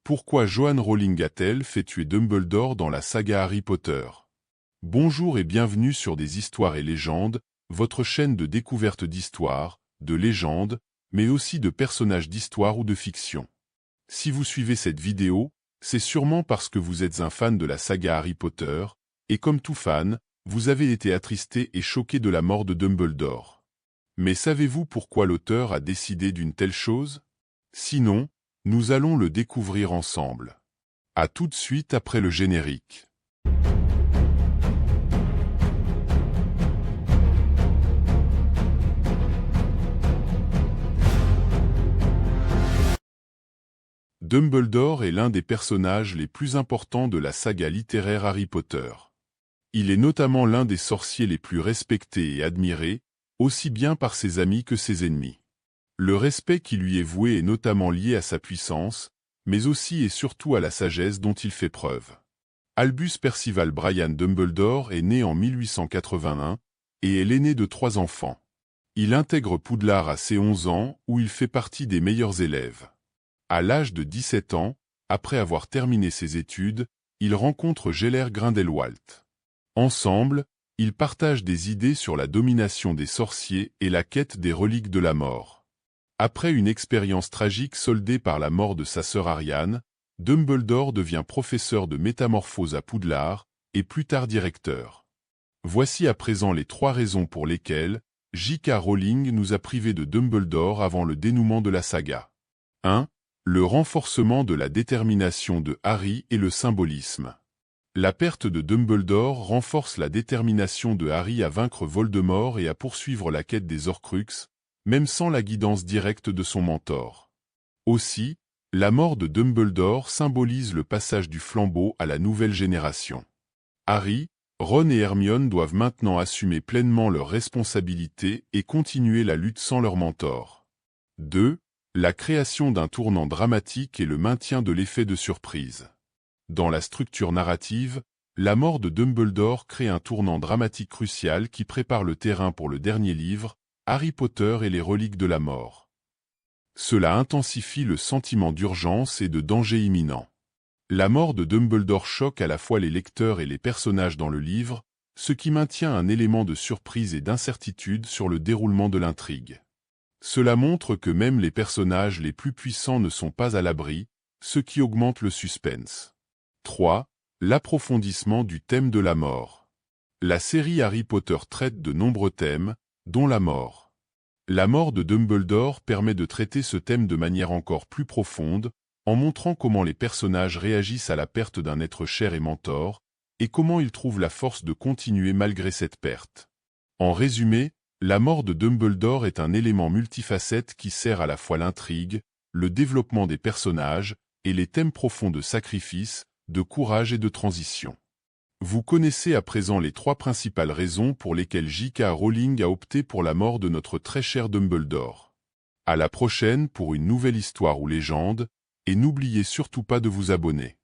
Pourquoi Joanne Rowling a-t-elle fait tuer Dumbledore dans la saga Harry Potter? Bonjour et bienvenue sur Des Histoires et Légendes, votre chaîne de découverte d'histoires, de légendes, mais aussi de personnages d'histoire ou de fiction. Si vous suivez cette vidéo, c'est sûrement parce que vous êtes un fan de la saga Harry Potter, et comme tout fan, vous avez été attristé et choqué de la mort de Dumbledore. Mais savez-vous pourquoi l'auteur a décidé d'une telle chose? Sinon, nous allons le découvrir ensemble. À tout de suite après le générique. Dumbledore est l'un des personnages les plus importants de la saga littéraire Harry Potter. Il est notamment l'un des sorciers les plus respectés et admirés, aussi bien par ses amis que ses ennemis. Le respect qui lui est voué est notamment lié à sa puissance, mais aussi et surtout à la sagesse dont il fait preuve. Albus Percival Brian Dumbledore est né en 1881 et est l'aîné de 3 enfants. Il intègre Poudlard à ses 11 ans où il fait partie des meilleurs élèves. À l'âge de 17 ans, après avoir terminé ses études, il rencontre Gellert Grindelwald. Ensemble, ils partagent des idées sur la domination des sorciers et la quête des reliques de la mort. Après une expérience tragique soldée par la mort de sa sœur Ariane, Dumbledore devient professeur de métamorphose à Poudlard, et plus tard directeur. Voici à présent les 3 raisons pour lesquelles J.K. Rowling nous a privés de Dumbledore avant le dénouement de la saga. 1. Le renforcement de la détermination de Harry et le symbolisme. La perte de Dumbledore renforce la détermination de Harry à vaincre Voldemort et à poursuivre la quête des Horcruxes, même sans la guidance directe de son mentor. Aussi, la mort de Dumbledore symbolise le passage du flambeau à la nouvelle génération. Harry, Ron et Hermione doivent maintenant assumer pleinement leurs responsabilités et continuer la lutte sans leur mentor. 2. La création d'un tournant dramatique et le maintien de l'effet de surprise. Dans la structure narrative, la mort de Dumbledore crée un tournant dramatique crucial qui prépare le terrain pour le dernier livre, Harry Potter et les reliques de la mort. Cela intensifie le sentiment d'urgence et de danger imminent. La mort de Dumbledore choque à la fois les lecteurs et les personnages dans le livre, ce qui maintient un élément de surprise et d'incertitude sur le déroulement de l'intrigue. Cela montre que même les personnages les plus puissants ne sont pas à l'abri, ce qui augmente le suspense. 3. L'approfondissement du thème de la mort. La série Harry Potter traite de nombreux thèmes, dont la mort. La mort de Dumbledore permet de traiter ce thème de manière encore plus profonde, en montrant comment les personnages réagissent à la perte d'un être cher et mentor, et comment ils trouvent la force de continuer malgré cette perte. En résumé, la mort de Dumbledore est un élément multifacette qui sert à la fois l'intrigue, le développement des personnages, et les thèmes profonds de sacrifice, de courage et de transition. Vous connaissez à présent les 3 principales raisons pour lesquelles J.K. Rowling a opté pour la mort de notre très cher Dumbledore. À la prochaine pour une nouvelle histoire ou légende, et n'oubliez surtout pas de vous abonner.